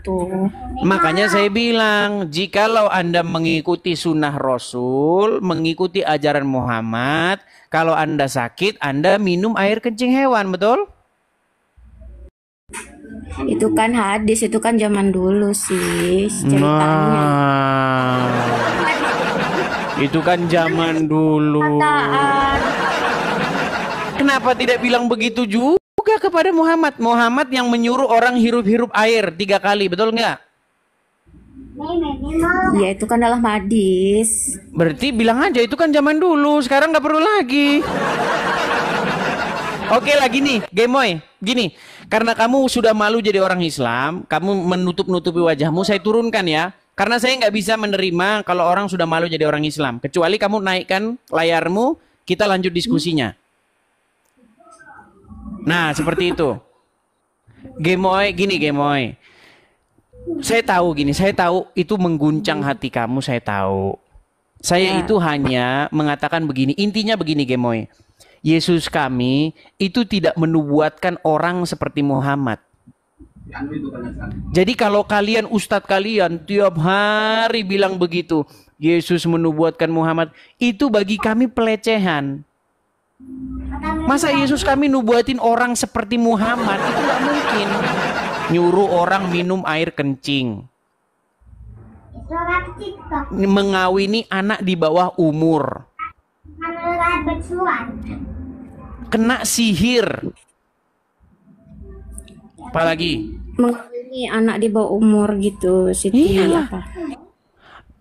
itu. Makanya saya bilang, jikalau Anda mengikuti sunnah Rasul, mengikuti ajaran Muhammad, kalau Anda sakit, Anda minum air kencing hewan, betul? Itu kan hadis, itu kan zaman dulu sih ceritanya. Nah, itu kan zaman dulu. Kenapa tidak bilang begitu juga kepada Muhammad? Muhammad yang menyuruh orang hirup-hirup air 3 kali, betul nggak? Ya itu kan dalam hadis. Berarti bilang aja itu kan zaman dulu, sekarang nggak perlu lagi. Oke lah gini, Gemoy, gini, karena kamu sudah malu jadi orang Islam, kamu menutup-nutupi wajahmu, saya turunkan ya. Karena saya nggak bisa menerima kalau orang sudah malu jadi orang Islam. Kecuali kamu naikkan layarmu, kita lanjut diskusinya. Nah, seperti itu. Gemoy, gini Gemoy. Saya tahu itu mengguncang hati kamu, saya tahu. Saya itu hanya mengatakan begini, intinya begini Gemoy. Yesus kami itu tidak menubuatkan orang seperti Muhammad. Jadi kalau kalian, ustadz kalian tiap hari bilang begitu, Yesus menubuatkan Muhammad, itu bagi kami pelecehan. Masa Yesus kami nubuatin orang seperti Muhammad? Itu nggak mungkin. Nyuruh orang minum air kencing, mengawini anak di bawah umur, kena sihir, apalagi mengawini anak di bawah umur gitu, Siti. Iyalah. Apa?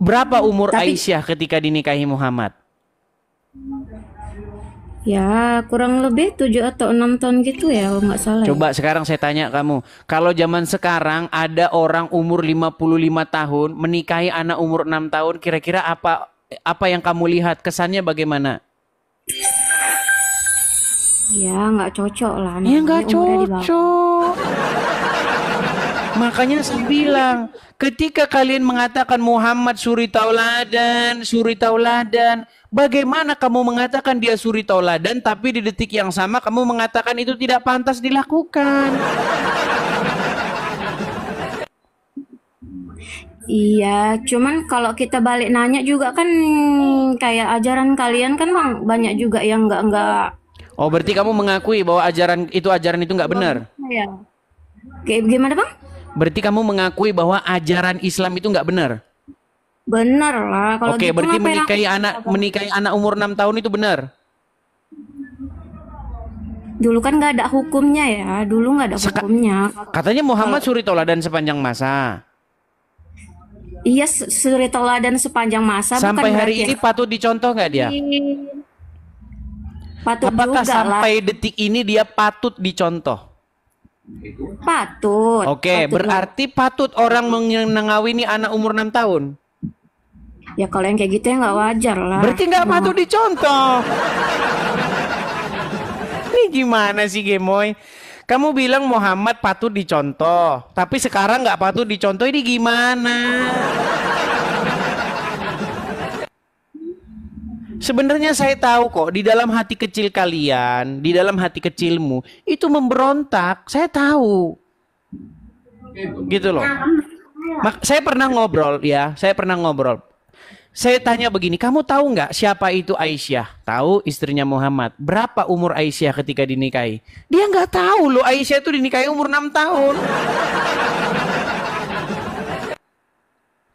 Berapa umur Aisyah ketika dinikahi Muhammad? Ya kurang lebih 7 atau 6 tahun gitu ya kalau nggak salah. Coba sekarang saya tanya kamu, kalau zaman sekarang ada orang umur 55 tahun menikahi anak umur 6 tahun, kira-kira apa yang kamu lihat? Kesannya bagaimana? Ya nggak cocok lah. Ya nggak cocok. Makanya saya bilang, ketika kalian mengatakan Muhammad suri tauladan, bagaimana kamu mengatakan dia suri tauladan, tapi di detik yang sama kamu mengatakan itu tidak pantas dilakukan? Iya, cuman kalau kita balik nanya juga kan kayak ajaran kalian kan Bang, banyak juga yang nggak. Oh, berarti kamu mengakui bahwa ajaran itu nggak benar? Ya. Kayak gimana Bang? Berarti kamu mengakui bahwa ajaran Islam itu nggak benar? Bener lah. Kalau Oke, gitu berarti ngapain menikahi anak umur 6 tahun itu benar? Dulu kan nggak ada hukumnya ya. Dulu nggak ada hukumnya. Katanya Muhammad suri tauladan sepanjang masa. Iya, suri tauladan sepanjang masa. Sampai bukan hari ini patut dicontoh nggak dia? Patut Apakah juga sampai lah. detik ini dia patut dicontoh? Patut. Oke, Patut berarti patut orang mengawini anak umur 6 tahun. Ya kalau yang kayak gitu ya nggak wajar lah. Berarti nggak patut dicontoh. Ini gimana sih Gemoy? Kamu bilang Muhammad patut dicontoh, tapi sekarang nggak patut dicontoh, ini gimana? Sebenarnya saya tahu kok di dalam hati kecil kalian, di dalam hati kecilmu itu memberontak. Saya tahu, gitu loh. Saya pernah ngobrol ya, Saya tanya begini, kamu tahu nggak siapa itu Aisyah? Tahu, istrinya Muhammad. Berapa umur Aisyah ketika dinikahi? Dia nggak tahu loh, Aisyah itu dinikahi umur 6 tahun.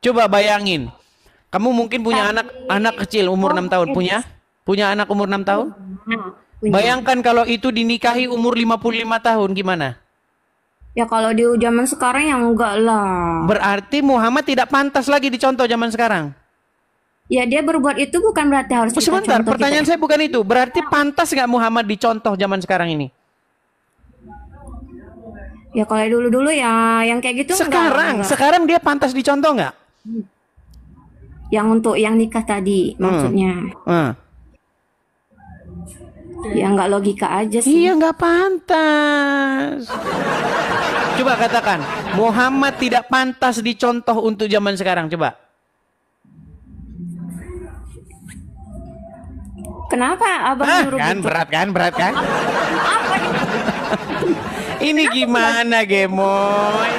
Coba bayangin. Kamu mungkin punya anak kecil umur 6 tahun, punya anak umur 6 tahun? Bayangkan kalau itu dinikahi umur 55 tahun, gimana? Ya kalau di zaman sekarang ya enggak lah. Berarti Muhammad tidak pantas lagi dicontoh zaman sekarang. Ya dia berbuat itu bukan berarti harus kita Sebentar, contoh pertanyaan saya bukan itu. Berarti pantas nggak Muhammad dicontoh zaman sekarang ini? Ya kalau dulu-dulu ya yang kayak gitu enggak. Sekarang dia pantas dicontoh nggak? Yang untuk yang nikah tadi maksudnya. Ya nggak logika aja sih. Iya nggak pantas. Coba katakan, Muhammad tidak pantas dicontoh untuk zaman sekarang. Coba. Kenapa abang nyuruh Kan gitu? berat kan? Apa nih? Ini gimana Gemoy?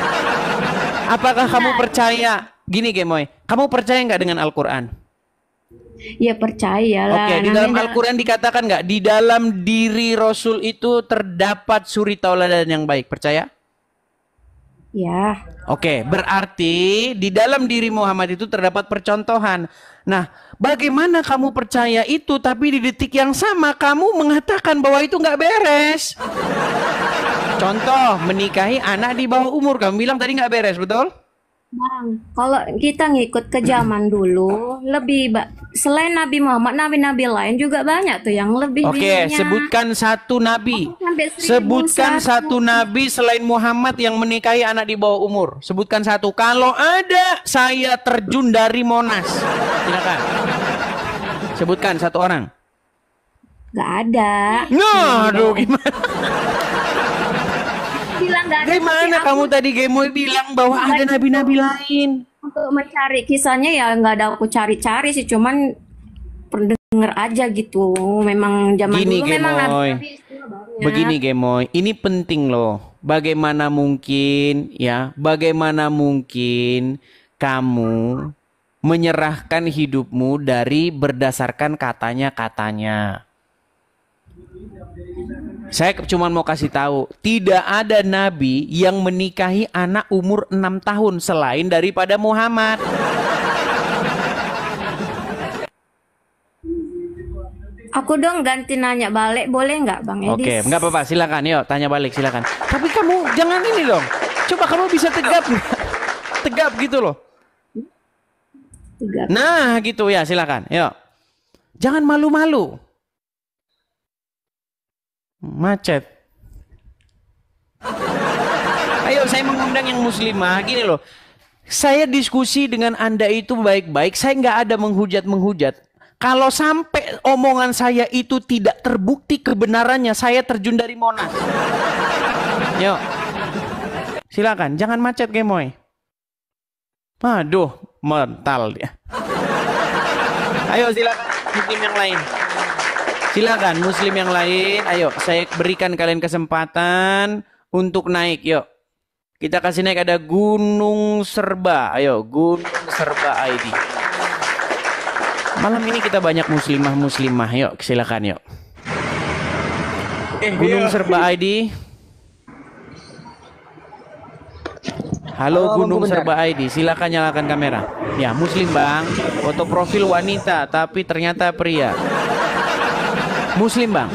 Apakah kamu percaya? Gini Gemoy, kamu percaya nggak dengan Al-Quran? Ya percaya lah. Oke, di dalam Al-Quran dikatakan nggak? Di dalam diri Rasul itu terdapat suri tauladan yang baik. Percaya? Ya. Oke, berarti di dalam diri Muhammad itu terdapat percontohan. Nah, bagaimana kamu percaya itu, tapi di detik yang sama kamu mengatakan bahwa itu nggak beres? Contoh, menikahi anak di bawah umur. Kamu bilang tadi nggak beres, betul? Bang, kalau kita ngikut ke zaman dulu, selain Nabi Muhammad, nabi-nabi lain juga banyak tuh yang lebih Oke, dirinya. sebutkan satu nabi. Sampai Sebutkan 1001. satu nabi selain Muhammad yang menikahi anak di bawah umur. Sebutkan satu. Kalau ada, saya terjun dari Monas. Silakan. Sebutkan satu orang. Gak ada. Nah, aduh gimana? Bilang gak ada. Gimana tapi kamu tadi Gemoy bilang bahwa ada nabi-nabi lain? untuk mencari kisahnya ya nggak ada aku cari-cari sih, cuman pendengar aja gitu. Memang zaman Gini, dulu memang Gemoy. nabi istilah banyak. Begini Gemoy, ini penting loh. Bagaimana mungkin ya, bagaimana mungkin kamu menyerahkan hidupmu dari berdasarkan katanya-katanya. Saya cuma mau kasih tahu, tidak ada nabi yang menikahi anak umur 6 tahun selain daripada Muhammad. Aku dong ganti nanya balik, boleh nggak Bang Edis? Oke, nggak apa-apa, silakan. Yuk, tanya balik, silakan. Tapi kamu jangan ini dong. Coba kamu bisa tegap, tegap gitu loh. Tiga. Nah, gitu ya, silakan. Yuk, jangan malu-malu. Macet. Ayo, saya mengundang yang muslimah. Gini loh, saya diskusi dengan Anda itu baik-baik. Saya nggak ada menghujat-menghujat. Kalau sampai omongan saya itu tidak terbukti kebenarannya, saya terjun dari Monas. Yuk, silakan. Jangan macet, Gemoy. Aduh, mental dia. Ayo, silakan muslim yang lain. Silakan muslim yang lain. Ayo, saya berikan kalian kesempatan untuk naik. Yuk, kita kasih naik. Ada Gunung Serba. Ayo, Gunung Serba ID. Malam ini kita banyak muslimah-muslimah. Yuk, silakan yuk. Gunung Serba ID. Halo Gunung Serba ID, silakan nyalakan kamera. Ya, muslim bang. Foto profil wanita, tapi ternyata pria. Muslim bang.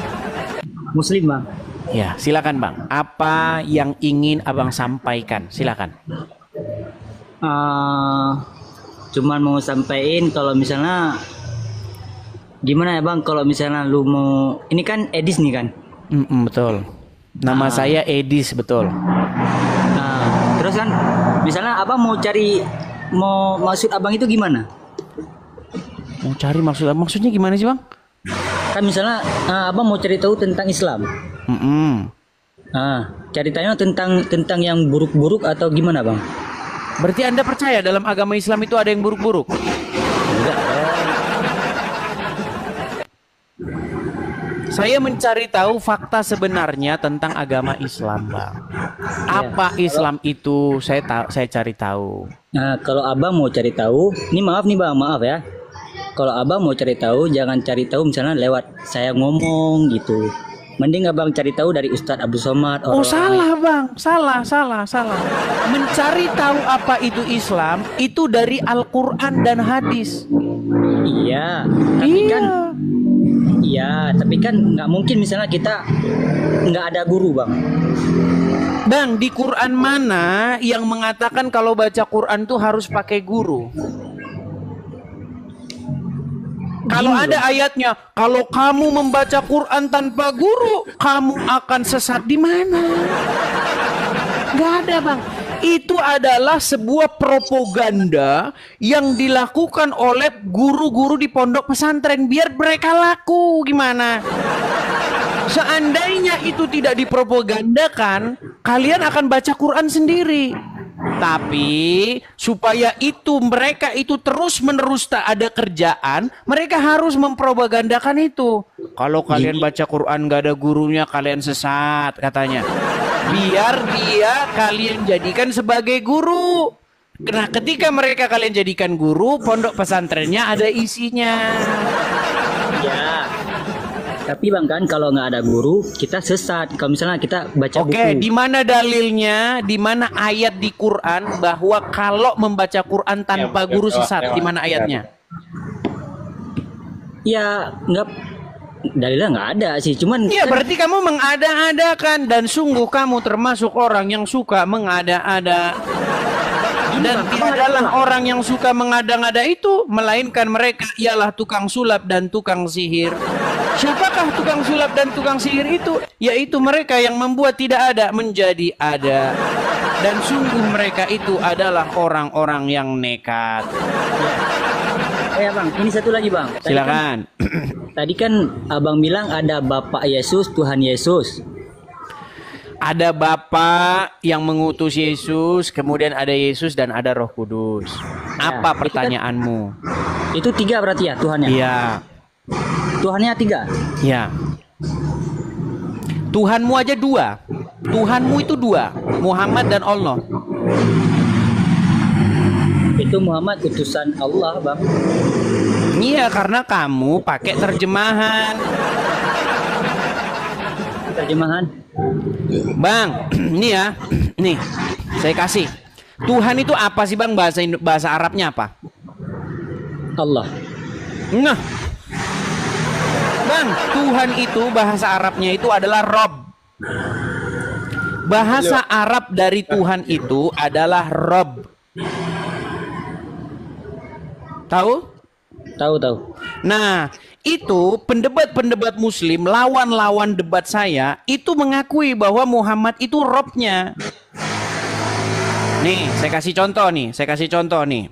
Muslim bang. Ya, silakan bang. Apa yang ingin abang sampaikan? Silakan. Cuman mau sampaikan kalau misalnya gimana ya bang, kalau misalnya lu mau, ini kan Edis nih kan? Betul. Nama saya Edis, betul. Terus kan, misalnya abang mau cari, mau maksud abang itu gimana? Mau cari maksud abang, maksudnya gimana sih bang? Kan misalnya abang mau cari tahu tentang Islam. Cari tahu tentang yang buruk-buruk atau gimana bang? Berarti Anda percaya dalam agama Islam itu ada yang buruk-buruk? Enggak. Saya mencari tahu fakta sebenarnya tentang agama Islam, bang. Apa Islam itu? Saya cari tahu. Nah, kalau abang mau cari tahu, ini maaf nih bang, maaf ya. Kalau abang mau cari tahu, jangan cari tahu misalnya lewat saya ngomong gitu. Mending abang cari tahu dari Ustadz Abdul Somad. Oh salah bang, salah. Mencari tahu apa itu Islam itu dari Al-Quran dan hadis. Iya, tapi kan, iya, tapi kan nggak mungkin misalnya kita nggak ada guru bang. Bang, di Quran mana yang mengatakan kalau baca Quran tuh harus pakai guru? Kalau ada ayatnya, kalau kamu membaca Quran tanpa guru, kamu akan sesat di mana? Gak ada bang. Itu adalah sebuah propaganda yang dilakukan oleh guru-guru di pondok pesantren biar mereka laku. Gimana? Seandainya itu tidak dipropagandakan, kalian akan baca Quran sendiri. Tapi supaya itu mereka itu terus-menerus tak ada kerjaan, mereka harus mempropagandakan itu. Kalau kalian baca Quran gak ada gurunya, kalian sesat katanya. Biar dia kalian jadikan sebagai guru. Nah, ketika mereka kalian jadikan guru, pondok pesantrennya ada isinya. Ya. Tapi Bang kan kalau nggak ada guru kita sesat. Kalau misalnya kita baca Oke, buku. di mana dalilnya? Di mana ayat di Quran bahwa kalau membaca Quran tanpa guru sesat? Di mana ayatnya? Ya nggak, dalilnya nggak ada sih. Cuman Iya, berarti kamu mengada-adakan, dan sungguh kamu termasuk orang yang suka mengada-ada. Dan tidaklah orang yang suka mengada-ngada itu, melainkan mereka ialah tukang sulap dan tukang sihir. Siapakah tukang sulap dan tukang sihir itu? Yaitu mereka yang membuat tidak ada menjadi ada. Dan sungguh mereka itu adalah orang-orang yang nekat. ya Bang, ini satu lagi Bang. Silakan. Tadi kan Abang bilang ada Bapak Yesus, Tuhan Yesus. Ada Bapa yang mengutus Yesus, kemudian ada Yesus dan ada Roh Kudus. Apa pertanyaanmu? Itu 3 berarti ya Tuhannya? Iya. Tuhannya 3? Ya. Tuhanmu aja 2. Tuhanmu itu 2, Muhammad dan Allah. Itu Muhammad utusan Allah Bang. Iya, karena kamu pakai terjemahan. Terjemahan. Bang, ini ya. Nih, saya kasih. Tuhan itu apa sih Bang, bahasa Arabnya apa? Allah. Nah, Bang, Tuhan itu bahasa Arabnya itu adalah Rob. Bahasa Arab dari Tuhan itu adalah Rob. Tahu? Tahu. Nah, itu pendebat-pendebat Muslim, lawan-lawan debat saya, itu mengakui bahwa Muhammad itu Robnya. Nih, saya kasih contoh nih.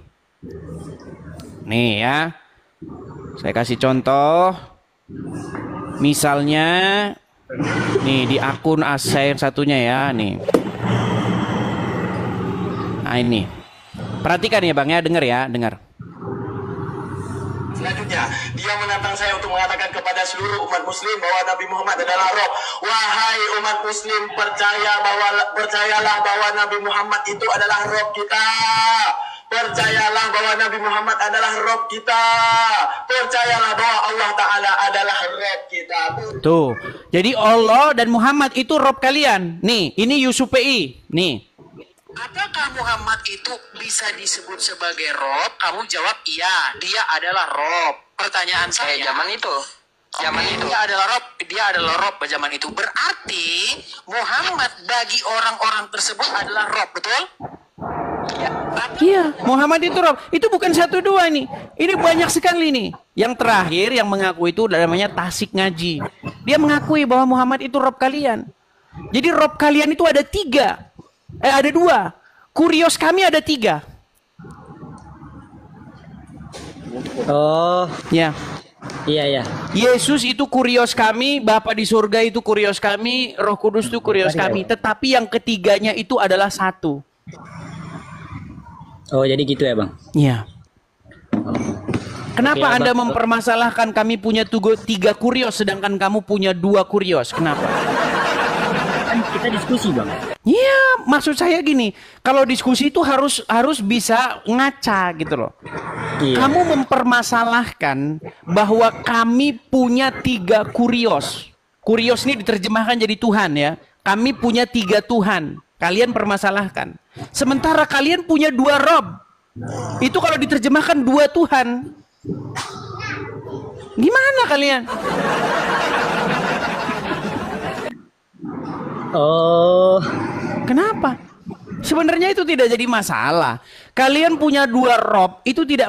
Nih ya, saya kasih contoh. Misalnya, nih di akun saya yang satunya ya, nih. Nah ini, perhatikan ya Bang ya, dengar. Selanjutnya, dia menantang saya untuk mengatakan kepada seluruh umat muslim bahwa Nabi Muhammad adalah Rob. Wahai umat muslim, percayalah bahwa Nabi Muhammad itu adalah Rob kita. Percayalah bahwa Nabi Muhammad adalah Rob kita. Percayalah bahwa Allah Ta'ala adalah Rob kita. Tuh, jadi Allah dan Muhammad itu Rob kalian. Nih, ini Yusuf PI. Nih. Apakah Muhammad itu bisa disebut sebagai Rob? Kamu jawab iya, dia adalah Rob. Pertanyaan saya, zaman itu dia adalah Rob zaman itu. Berarti Muhammad bagi orang-orang tersebut adalah Rob, betul? Iya, Muhammad itu Rob. Itu bukan 1, 2 nih. Ini banyak sekali nih. Yang terakhir yang mengaku itu namanya Tasik Ngaji. Dia mengakui bahwa Muhammad itu Rob kalian. Jadi Rob kalian itu ada 3. Ada 2. Kurios kami ada 3. Oh, Ya. iya. Yesus itu kurios kami, Bapa di surga itu kurios kami, Roh Kudus itu kurios kami. Tetapi yang ketiganya itu adalah 1. Oh, jadi gitu ya Bang. Iya. Kenapa Oke, Anda Abang. mempermasalahkan kami punya 3 kurios sedangkan kamu punya 2 kurios? Kenapa? Kan kita diskusi Bang. Iya, maksud saya gini, kalau diskusi itu harus bisa ngaca gitu loh. Iya. Kamu mempermasalahkan bahwa kami punya 3 kurios. Kurios ini diterjemahkan jadi Tuhan ya. Kami punya 3 Tuhan. Kalian permasalahkan. Sementara kalian punya 2 Rob. Itu kalau diterjemahkan 2 Tuhan. Gimana kalian? Oh, Kenapa? Sebenarnya itu tidak jadi masalah. Kalian punya 2 Rob itu tidak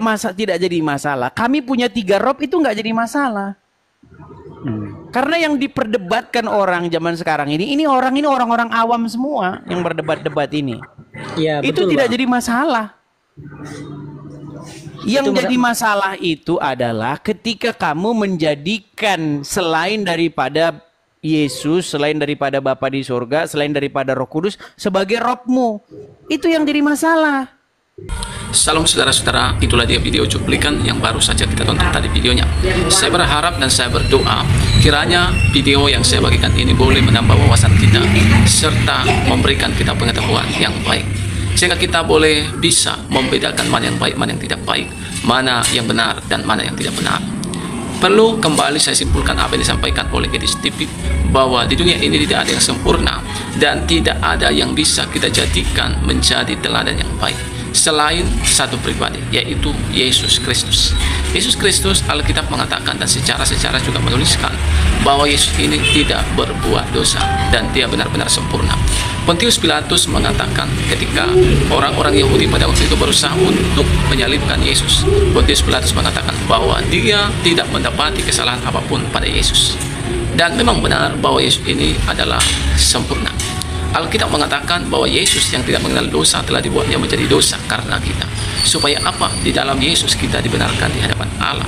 jadi masalah. Kami punya 3 Rob itu nggak jadi masalah. Karena yang diperdebatkan orang zaman sekarang ini orang-orang awam semua yang berdebat-debat ini. iya Itu betul tidak Bang. jadi masalah. Yang jadi masalah itu adalah ketika kamu menjadikan selain daripada Yesus, selain daripada Bapa di surga, selain daripada Roh Kudus sebagai Robmu. Itu yang jadi masalah. Salam saudara-saudara, itulah dia video cuplikan yang baru saja kita tonton tadi videonya. Saya berharap dan saya berdoa kiranya video yang saya bagikan ini boleh menambah wawasan kita serta memberikan kita pengetahuan yang baik. sehingga kita boleh bisa membedakan mana yang baik, mana yang tidak baik, mana yang benar dan mana yang tidak benar. Perlu kembali saya simpulkan apa yang disampaikan oleh Edi Stipik, bahwa di dunia ini tidak ada yang sempurna dan tidak ada yang bisa kita jadikan menjadi teladan yang baik selain satu pribadi, yaitu Yesus Kristus. Yesus Kristus, Alkitab mengatakan dan secara juga menuliskan bahwa Yesus ini tidak berbuat dosa dan dia benar-benar sempurna. Pontius Pilatus mengatakan ketika orang-orang Yahudi pada waktu itu berusaha untuk menyalibkan Yesus, Pontius Pilatus mengatakan bahwa dia tidak mendapati kesalahan apapun pada Yesus. Dan memang benar bahwa Yesus ini adalah sempurna. Alkitab mengatakan bahwa Yesus yang tidak mengenal dosa telah dibuatnya menjadi dosa karena kita. Supaya apa? Di dalam Yesus kita dibenarkan di hadapan Allah.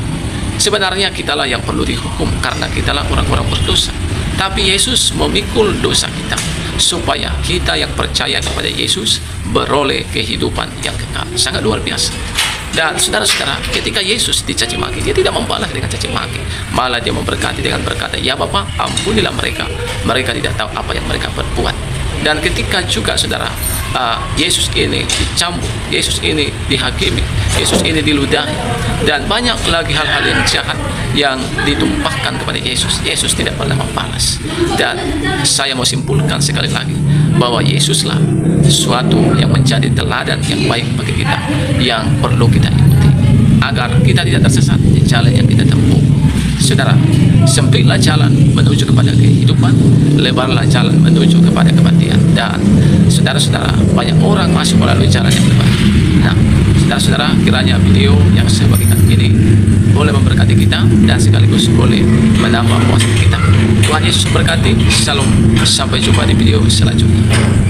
Sebenarnya kitalah yang perlu dihukum karena kitalah orang-orang berdosa. Tapi Yesus memikul dosa kita supaya kita yang percaya kepada Yesus beroleh kehidupan yang kekal. Sangat luar biasa. Dan saudara-saudara, ketika Yesus dicaci maki, dia tidak membalas dengan caci maki, malah dia memberkati dengan berkata, "Ya Bapa, ampunilah mereka, mereka tidak tahu apa yang mereka perbuat." Dan ketika juga saudara, Yesus ini dicambuk, Yesus ini dihakimi, Yesus ini diludahi, dan banyak lagi hal-hal yang jahat yang ditumpahkan kepada Yesus, Yesus tidak pernah membalas. Dan saya mau simpulkan sekali lagi bahwa Yesuslah sesuatu yang menjadi teladan yang baik bagi kita, yang perlu kita ikuti agar kita tidak tersesat di jalan yang kita tempuh. Saudara, sempitlah jalan menuju kepada kehidupan, lebarlah jalan menuju kepada kematian. Dan saudara-saudara, banyak orang masuk melalui jalan yang lebar. Nah, saudara-saudara, kiranya video yang saya bagikan ini boleh memberkati kita dan sekaligus boleh menambah puasa kita. Tuhan Yesus berkati. Shalom. Sampai jumpa di video selanjutnya.